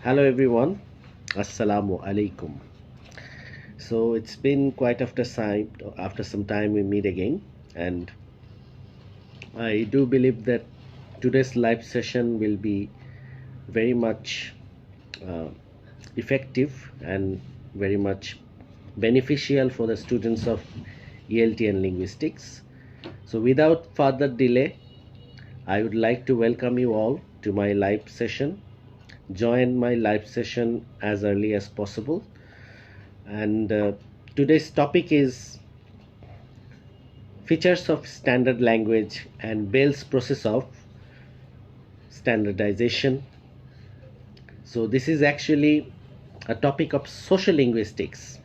Hello everyone, Assalamu alaikum. So it's been quite after some time we meet again, and I do believe that today's live session will be very much uh, effective and very much beneficial for the students of ELT and linguistics. So without further delay, I would like to welcome you all to my live session. Join my live session as early as possible. And today's topic is features of standard language and Bell's process of standardization. So this is actually a topic of social linguistics.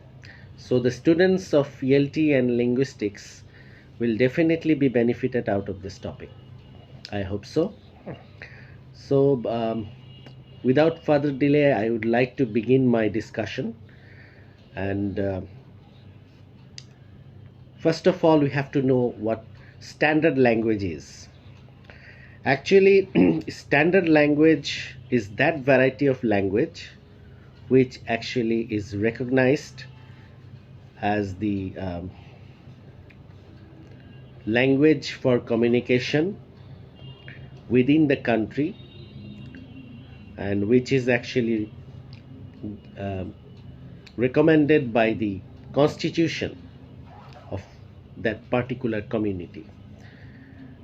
So the students of ELT and linguistics will definitely be benefited out of this topic. I hope so. So without further delay, I would like to begin my discussion. And first of all, we have to know what standard language is. Actually, standard language is that variety of language which actually is recognized as the language for communication within the country, and which is actually uh, recommended by the constitution of that particular community.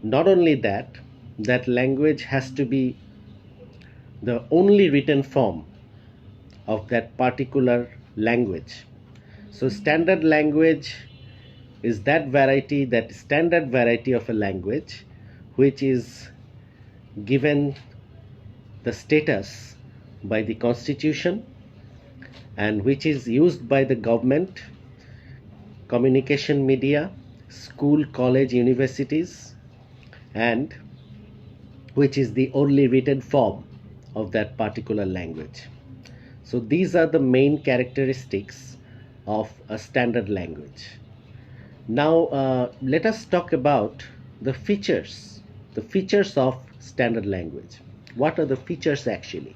Not only that, that language has to be the only written form of that particular language. So standard language is that standard variety of a language which is given the status by the constitution and which is used by the government, communication media, school, college, universities, and which is the only written form of that particular language. So these are the main characteristics of a standard language. Now let us talk about the features of standard language. What are the features actually?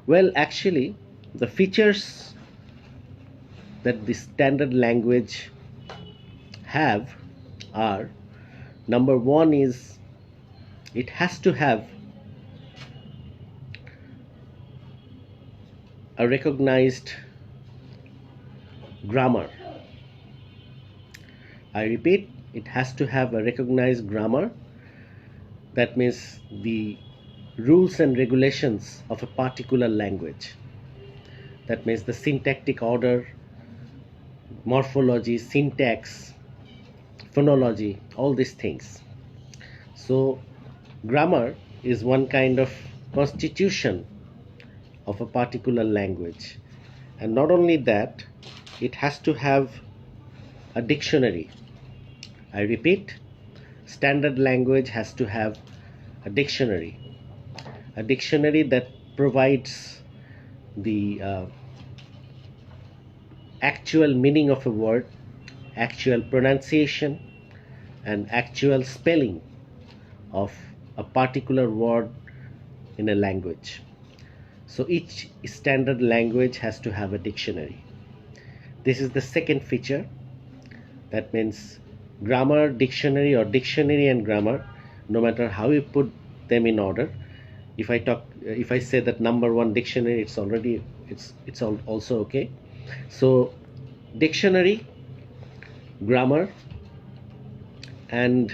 Well, actually, the features that the standard language have are: number one is it has to have a recognized grammar. I repeat, it has to have a recognized grammar. That means the rules and regulations of a particular language. That means the syntactic order, morphology, syntax, phonology, all these things. So grammar is one kind of constitution of a particular language. And not only that, it has to have a dictionary. I repeat, standard language has to have a dictionary that provides the actual meaning of a word, actual pronunciation, and actual spelling of a particular word in a language. So each standard language has to have a dictionary. This is the second feature. That means grammar, dictionary, or dictionary and grammar, no matter how you put them in order. If I say that number one dictionary, it's also okay. So dictionary, grammar, and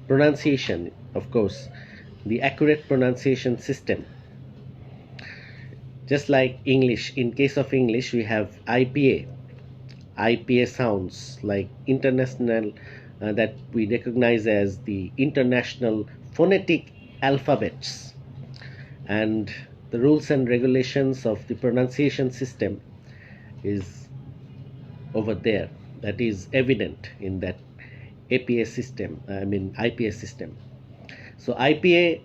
pronunciation, of course, the accurate pronunciation system. Just like English, in case of English, we have IPA sounds like international, that we recognize as the international phonetic alphabets, and the rules and regulations of the pronunciation system is over there, that is evident in that IPA system. So IPA,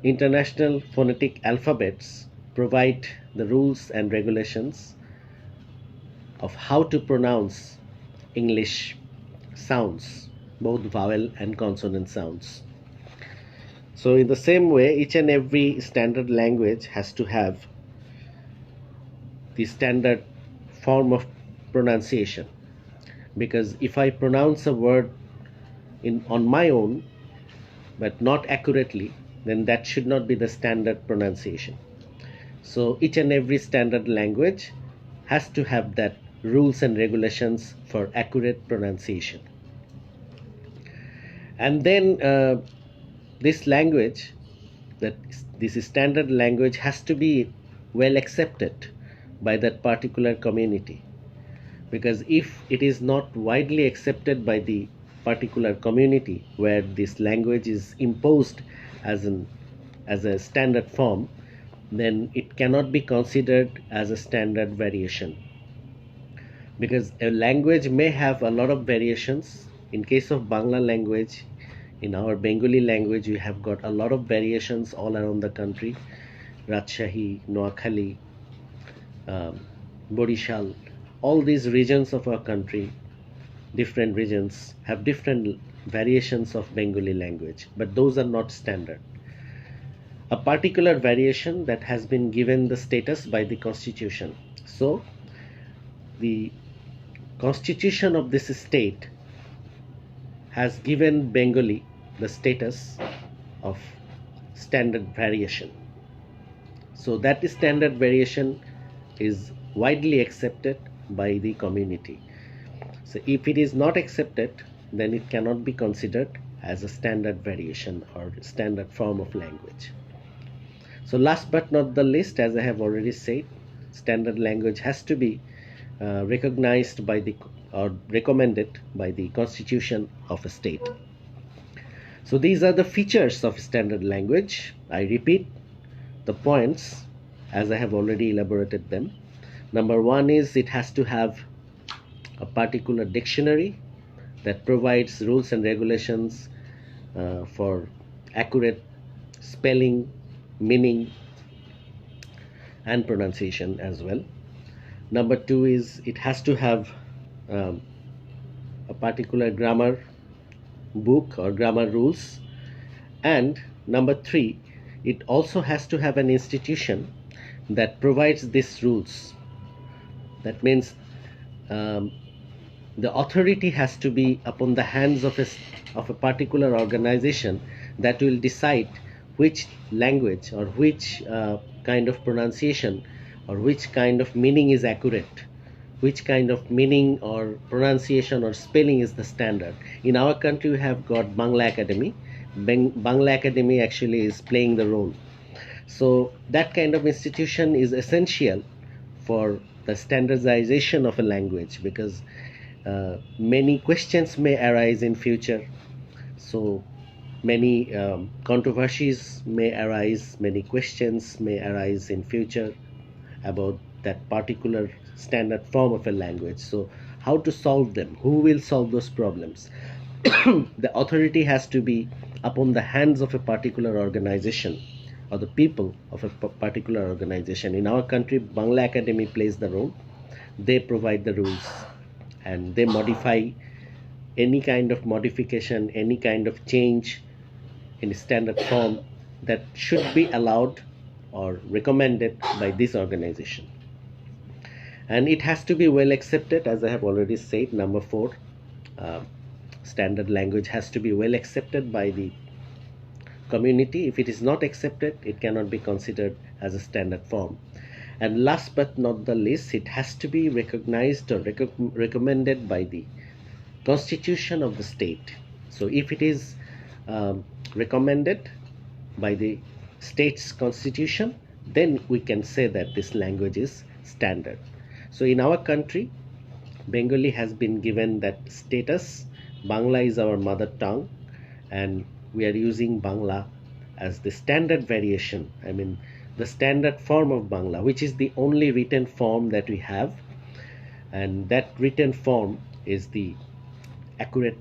international phonetic alphabets, provide the rules and regulations of how to pronounce English sounds, both vowel and consonant sounds. So in the same way, each and every standard language has to have the standard form of pronunciation, because if I pronounce a word on my own but not accurately, then that should not be the standard pronunciation. So each and every standard language has to have that rules and regulations for accurate pronunciation. And then this language, that this standard language, has to be well accepted by that particular community, because if it is not widely accepted by the particular community where this language is imposed as a standard form, then it cannot be considered as a standard variation, because a language may have a lot of variations. In case of Bangla language, in our Bengali language, we have got a lot of variations all around the country. Rajshahi, Noakhali, Borishal, all these regions of our country, different regions have different variations of Bengali language, but those are not standard. A particular variation that has been given the status by the constitution. So the constitution of this state has given Bengali the status of standard variation. So that standard variation is widely accepted by the community. So if it is not accepted, then it cannot be considered as a standard variation or standard form of language. So last but not the least, as I have already said, standard language has to be recognized by the or recommended by the constitution of a state. So these are the features of standard language. I repeat the points as I have already elaborated them. Number one is it has to have a particular dictionary that provides rules and regulations for accurate spelling, meaning, and pronunciation as well. Number two is it has to have a particular grammar book or grammar rules. And number three, it also has to have an institution that provides these rules. That means the authority has to be upon the hands of a particular organization that will decide which language or which kind of pronunciation or which kind of meaning is accurate, which kind of meaning or pronunciation or spelling is the standard. In our country, we have got Bangla Academy. Bangla Academy actually is playing the role. So that kind of institution is essential for the standardization of a language, because many questions may arise in future. So many controversies may arise, many questions may arise in future about that particular standard form of a language. So how to solve them? Who will solve those problems? The authority has to be upon the hands of a particular organization or the people of a particular organization. In our country, Bangla Academy plays the role. They provide the rules and they modify any kind of modification, any kind of change in standard form that should be allowed or recommended by this organization. And it has to be well accepted, as I have already said. Number four, standard language has to be well accepted by the community. If it is not accepted, it cannot be considered as a standard form. And last but not the least, it has to be recognized or recommended by the constitution of the state. So if it is recommended by the state's constitution, then we can say that this language is standard. So in our country, Bengali has been given that status. Bangla is our mother tongue, and we are using Bangla as the standard variation. I mean, the standard form of Bangla, which is the only written form that we have, and that written form is the accurate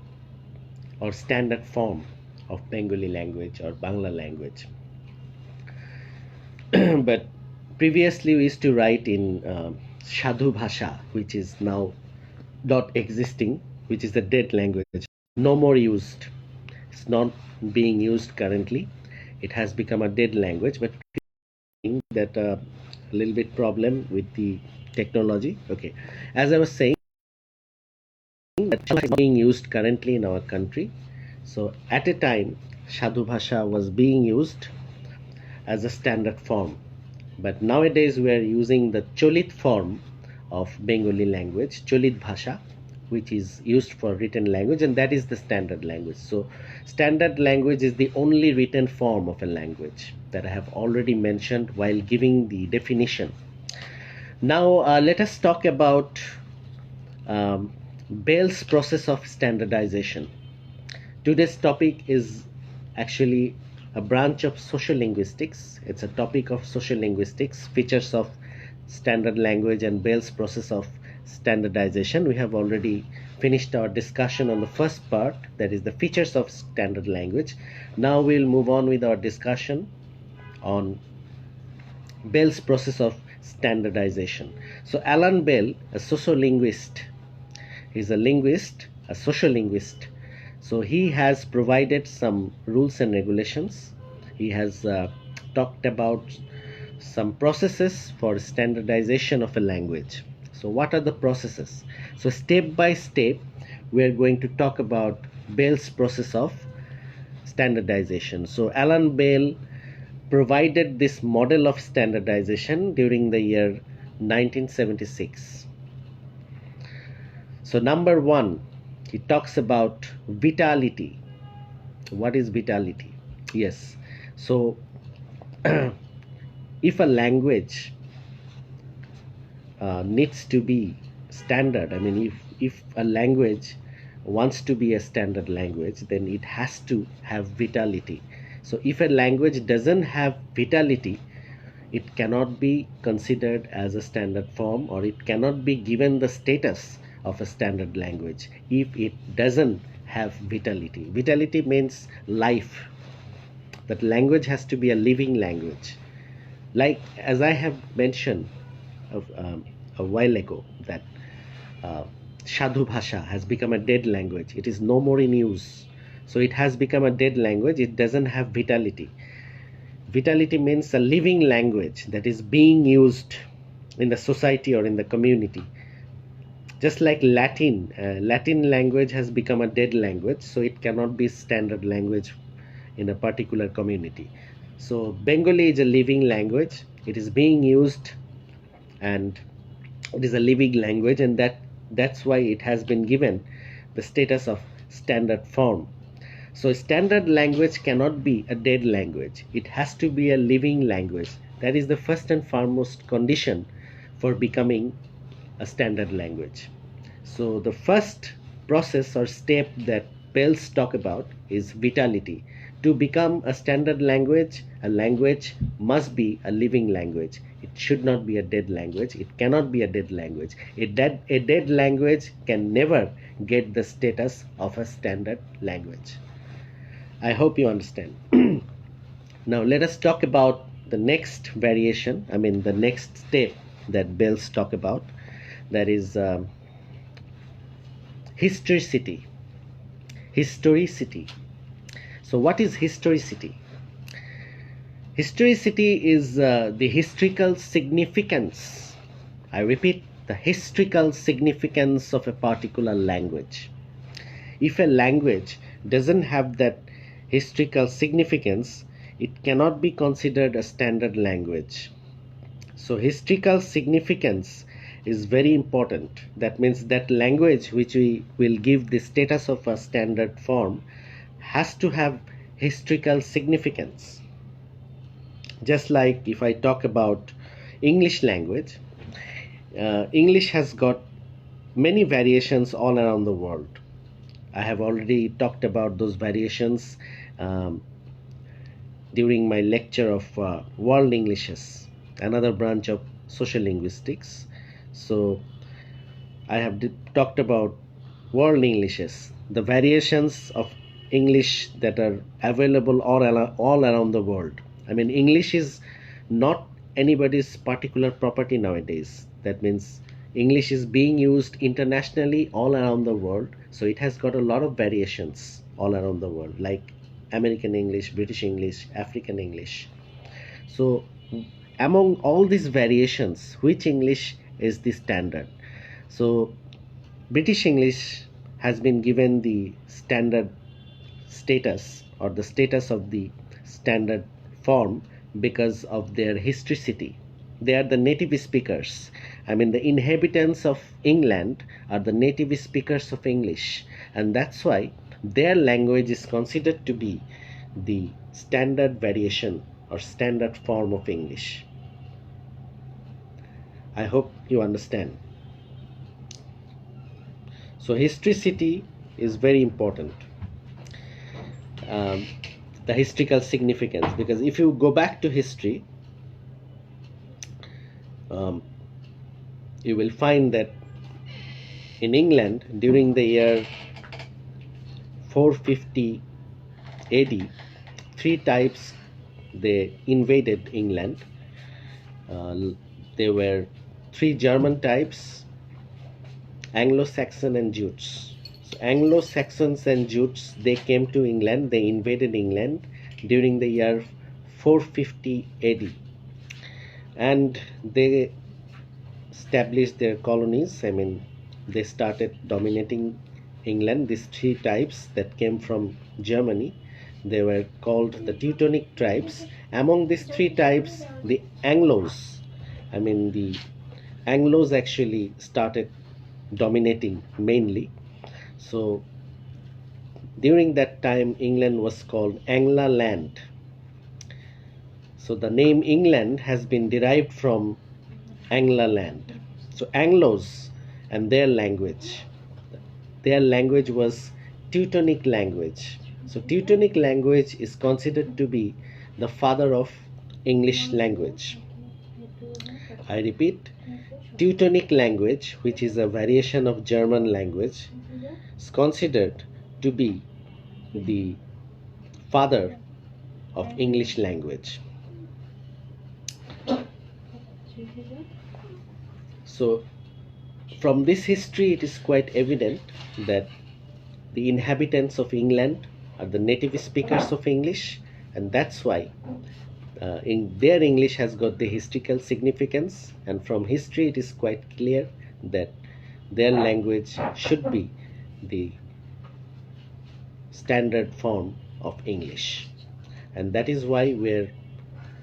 or standard form of Bengali language or Bangla language. But previously we used to write in Sadhu Bhasha, which is now not existing, which is the dead language, no more used. It's not being used currently. it has become a dead language, but that a little bit problem with the technology. Okay, as I was saying, that is being used currently in our country. So at a time, Sadhu Bhasha was being used as a standard form, but nowadays we are using the Cholit form of Bengali language, Cholit Bhasha, which is used for written language, and that is the standard language. So standard language is the only written form of a language that I have already mentioned while giving the definition. Now let us talk about Bell's process of standardization. Today's topic is actually a branch of social linguistics. It's a topic of social linguistics, features of standard language and Bell's process of standardization. We have already finished our discussion on the first part, that is the features of standard language. Now we'll move on with our discussion on Bell's process of standardization. So Alan Bell, a sociolinguist, he's a linguist, a sociolinguist. So he has provided some rules and regulations. He has talked about some processes for standardization of a language. So what are the processes? So step by step, we are going to talk about Bell's process of standardization. So Alan Bell provided this model of standardization during the year 1976. So number one, he talks about vitality. What is vitality? Yes. So if a language needs to be standard, I mean, if a language wants to be a standard language, then it has to have vitality. So if a language doesn't have vitality, it cannot be considered as a standard form, or it cannot be given the status of a standard language if it doesn't have vitality. Vitality means life. That language has to be a living language. Like as I have mentioned a while ago, that Sadhu Bhasha has become a dead language. It is no more in use. So it has become a dead language. It doesn't have vitality. Vitality means a living language that is being used in the society or in the community. Just like Latin, Latin language has become a dead language, so it cannot be standard language in a particular community. So Bengali is a living language. It is being used, and it is a living language, and that's why it has been given the status of standard form. So standard language cannot be a dead language. It has to be a living language. That is the first and foremost condition for becoming a standard language. So the first process or step that Bell's talk about is vitality. To become a standard language, a language must be a living language. It should not be a dead language. It cannot be a dead language. A dead language can never get the status of a standard language. I hope you understand. Now let us talk about the next variation, I mean the next step that Bell's talk about, that is historicity. Historicity. So what is historicity? Historicity is the historical significance. I repeat, the historical significance of a particular language. If a language doesn't have that historical significance, it cannot be considered a standard language. So historical significance is very important. That means that language which we will give the status of a standard form has to have historical significance. Just like if I talk about English language, English has got many variations all around the world. I have already talked about those variations during my lecture of world Englishes, another branch of social linguistics. So I have talked about world Englishes, the variations of English that are available all around the world. I mean, English is not anybody's particular property nowadays. That means English is being used internationally all around the world, so it has got a lot of variations all around the world. Like American English, British English, African English. So among all these variations, which English is the standard? So British English has been given the standard status, or the status of the standard form, because of their historicity. They are the native speakers. I mean, the inhabitants of England are the native speakers of English, and that's why their language is considered to be the standard variation or standard form of English. I hope you understand. So historicity is very important. The historical significance, because if you go back to history, you will find that in England during the year 450 AD, three types they invaded England. There were three German types, Anglo-Saxon and Jutes. So Anglo-Saxons and Jutes, they came to England, they invaded England during the year 450 AD, and they established their colonies. I mean, they started dominating England. These three types that came from Germany, they were called the Teutonic tribes. Among these three types, the Anglos, I mean the Anglos actually started dominating mainly. So during that time, England was called Angla land. So the name England has been derived from Angla land. So Anglos and their language was Teutonic language. So Teutonic language is considered to be the father of English language. I repeat, Teutonic language, which is a variation of German language, is considered to be the father of English language. So from this history, it is quite evident that the inhabitants of England are the native speakers of English, and that's why in their English has got the historical significance, and from history it is quite clear that their language should be the standard form of English, and that is why we're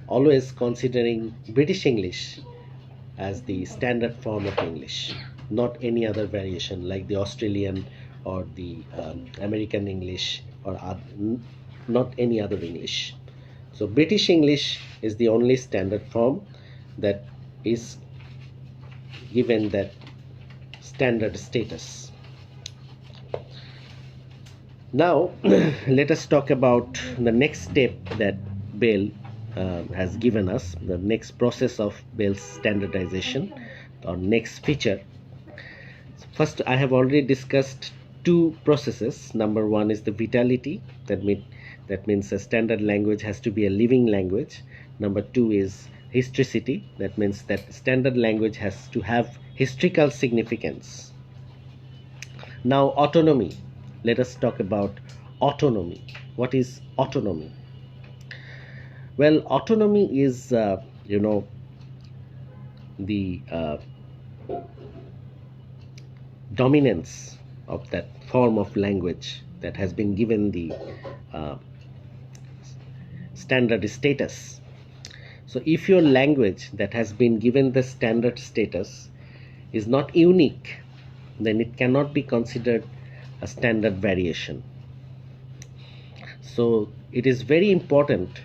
always considering British English as the standard form of English, not any other variation like the Australian or the American English, or not any other English. So British English is the only standard form that is given that standard status. Now let us talk about the next step that Bell has given us, the next process of Bell's standardization, or next feature. So first, I have already discussed two processes. Number one is the vitality, that means a standard language has to be a living language. Number two is historicity, that means that standard language has to have historical significance. Now autonomy, let us talk about autonomy. What is autonomy? Well, autonomy is the dominance of that form of language that has been given the standard status. So if your language that has been given the standard status is not unique, then it cannot be considered a standard variation. So it is very important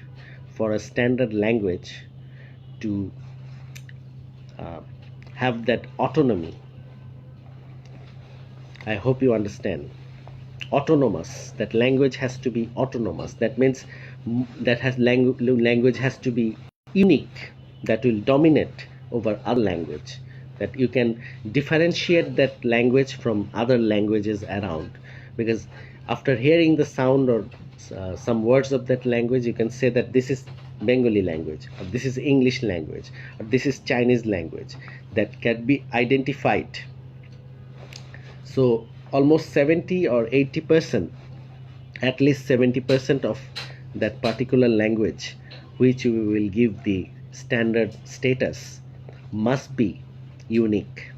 for a standard language to have that autonomy. I hope you understand. Autonomous, that language has to be autonomous. That means that language has to be unique, that will dominate over other language, that you can differentiate that language from other languages around, because after hearing the sound or some words of that language, you can say that this is Bengali language, or this is English language, or this is Chinese language, that can be identified. So almost 70 or 80% at least 70% of that particular language which we will give the standard status must be unique.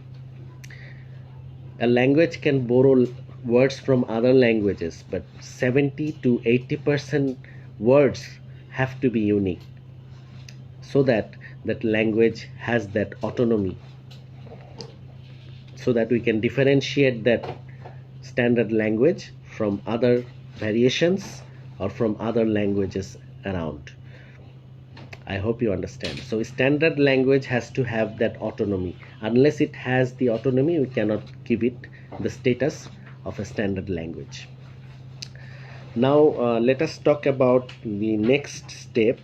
A language can borrow words from other languages, but 70 to 80% words have to be unique, so that that language has that autonomy, so that we can differentiate that standard language from other variations or from other languages around. I hope you understand. So standard language has to have that autonomy. Unless it has the autonomy, we cannot give it the status of a standard language. Now let us talk about the next step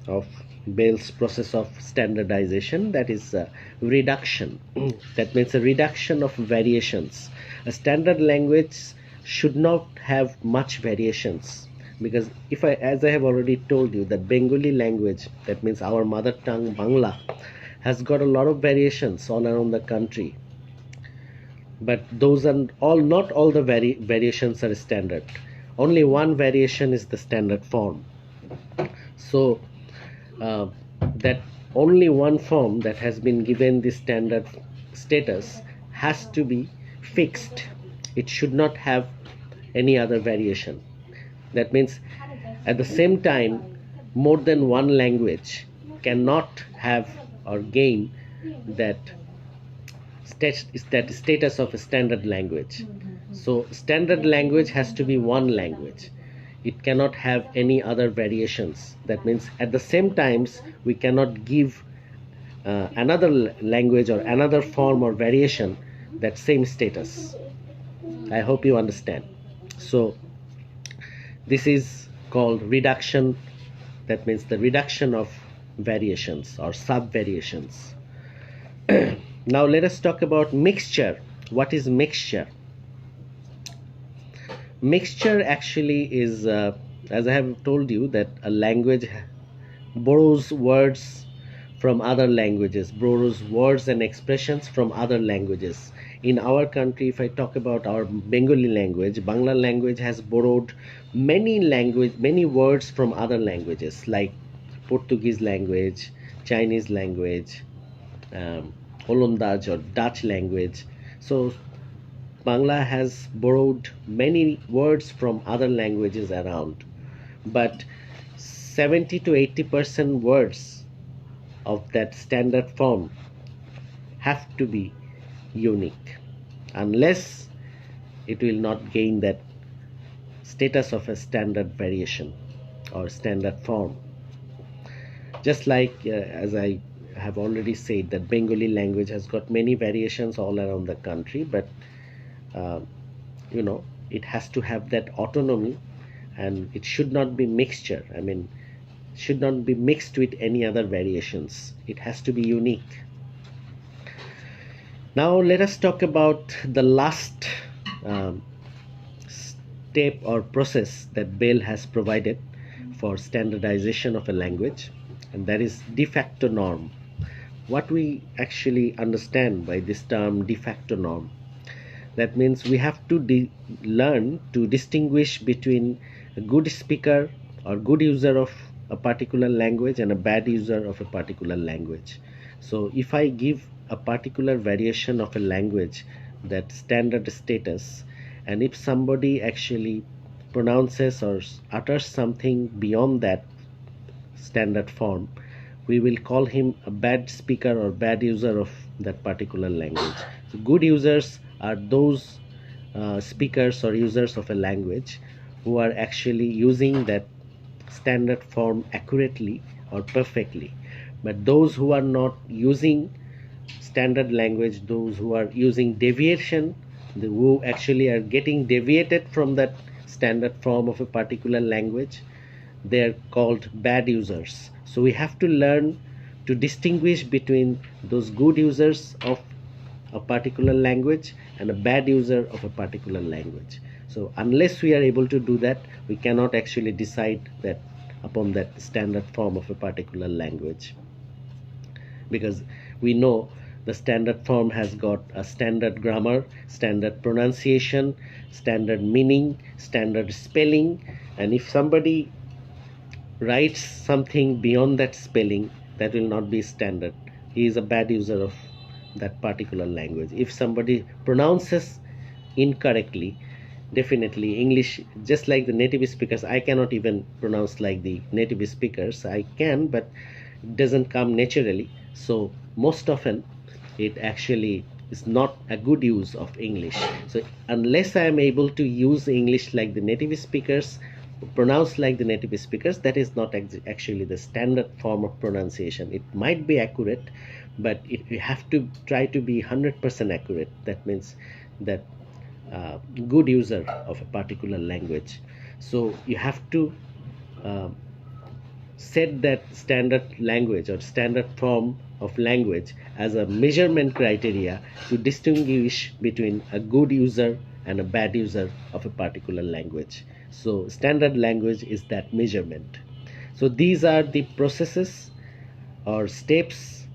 of Bell's process of standardization, that is reduction. That means a reduction of variations. A standard language should not have much variations, because as I have already told you, that Bengali language, that means our mother tongue Bangla, has got a lot of variations all around the country, but those are all, not all the variations are standard. Only one variation is the standard form. So that only one form that has been given the standard status has to be fixed. It should not have any other variation. That means at the same time, more than one language cannot have or gain that status of a standard language. So standard language has to be one language. It cannot have any other variations. That means at the same times we cannot give another language or another form or variation that same status. I hope you understand. So this is called reduction. That means the reduction of variations or sub-variations. Now let us talk about mixture. What is mixture? Mixture actually is, as I have told you, that a language borrows words from other languages, borrows words and expressions from other languages. In our country, if I talk about our Bengali language, Bangla language has borrowed many words from other languages, like Portuguese language, Chinese language, Hollandaj or Dutch language. So Bangla has borrowed many words from other languages around, but 70 to 80% words of that standard form have to be unique. Unless it will not gain that status of a standard variation or standard form. Just like as I have already said, that Bengali language has got many variations all around the country, but it has to have that autonomy, and it should not be mixture. I mean, should not be mixed with any other variations. It has to be unique. Now let us talk about the last step or process that Bell has provided for standardization of a language, and that is de facto norm. What we actually understand by this term de facto norm? That means we have to learn to distinguish between a good speaker or good user of a particular language and a bad user of a particular language. So if I give a particular variation of a language that standard status, and if somebody actually pronounces or utters something beyond that standard form, we will call him a bad speaker or bad user of that particular language. So good users are those speakers or users of a language who are actually using that standard form accurately or perfectly. But those who are not using standard language, those who are using deviation, who actually are getting deviated from that standard form of a particular language, they are called bad users. So we have to learn to distinguish between those good users of a particular language and a bad user of a particular language. So unless we are able to do that, we cannot actually decide that upon that standard form of a particular language, because we know The standard form has got a standard grammar, standard pronunciation, standard meaning, standard spelling, and if somebody writes something beyond that spelling, that will not be standard. He is a bad user of that particular language. If somebody pronounces incorrectly, definitely English, just like the native speakers, I cannot even pronounce like the native speakers. I can, but it doesn't come naturally. So most often it actually is not a good use of English. So unless I am able to use English like the native speakers, pronounce like the native speakers, that is not actually the standard form of pronunciation. It might be accurate, but you have to try to be 100% accurate. That means that good user of a particular language. So you have to uh, set that standard language or standard form of language as a measurement criteria to distinguish between a good user and a bad user of a particular language. So standard language is that measurement. So these are the processes or steps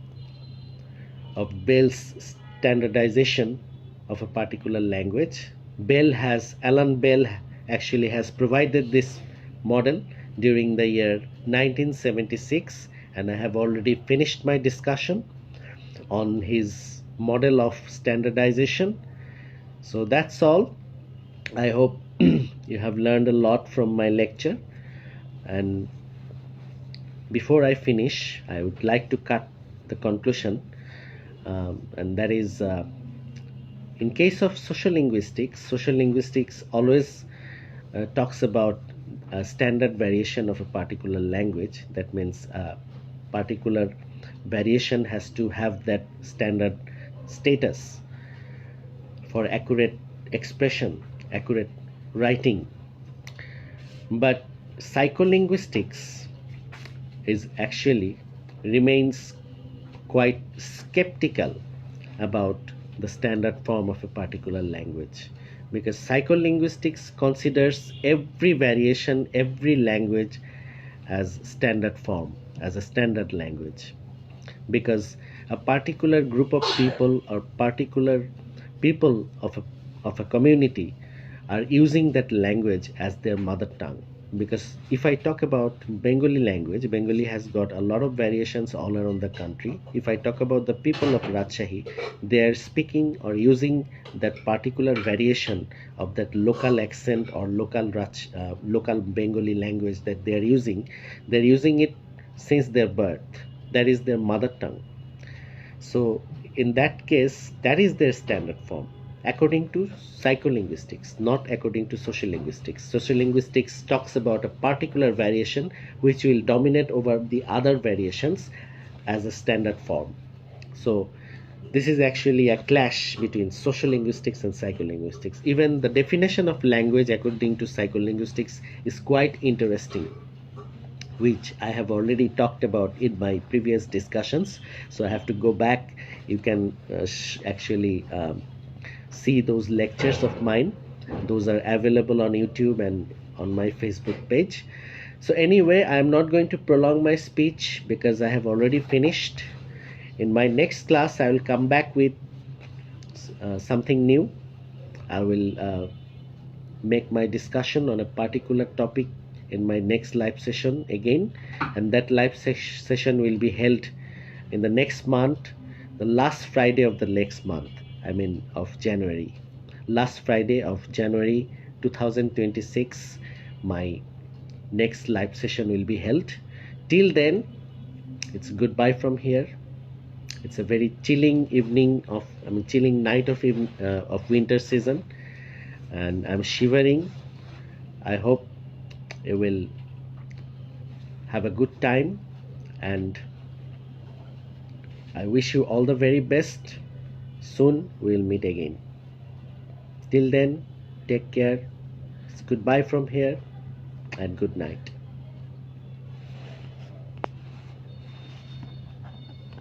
of Bell's standardization of a particular language. Alan Bell actually has provided this model during the year 1976, and I have already finished my discussion on his model of standardization. So that's all. I hope you have learned a lot from my lecture, and before I finish, I would like to cut the conclusion, and that is in case of social linguistics always talks about a standard variation of a particular language. That means a particular variation has to have that standard status for accurate expression, accurate writing. But psycholinguistics is actually remains quite skeptical about the standard form of a particular language, because psycholinguistics considers every variation, every language as standard form, as a standard language, because a particular group of people or particular people of a community are using that language as their mother tongue. Because if I talk about Bengali language, Bengali has got a lot of variations all around the country. If I talk about the people of Rajshahi, they are speaking or using that particular variation of that local accent or local Bengali language that they are using. They're using it since their birth. That is their mother tongue. So in that case, that is their standard form, according to psycholinguistics, not according to social linguistics. Social linguistics talks about a particular variation which will dominate over the other variations as a standard form. So this is actually a clash between social linguistics and psycholinguistics. Even the definition of language according to psycholinguistics is quite interesting, which I have already talked about in my previous discussions. So I have to go back. You can actually see those lectures of mine. Those are available on YouTube and on my Facebook page. So anyway, I am not going to prolong my speech because I have already finished. In my next class, I will come back with something new. I will make my discussion on a particular topic in my next live session again, and that live session will be held in the next month, the last Friday of the next month, I mean of January. Last Friday of January 2026, my next live session will be held. Till then, it's goodbye from here. It's a very chilling evening of, chilling night of winter season, and I'm shivering. I hope you will have a good time, and I wish you all the very best. Soon we'll meet again. Till then, take care. It's goodbye from here, and good night.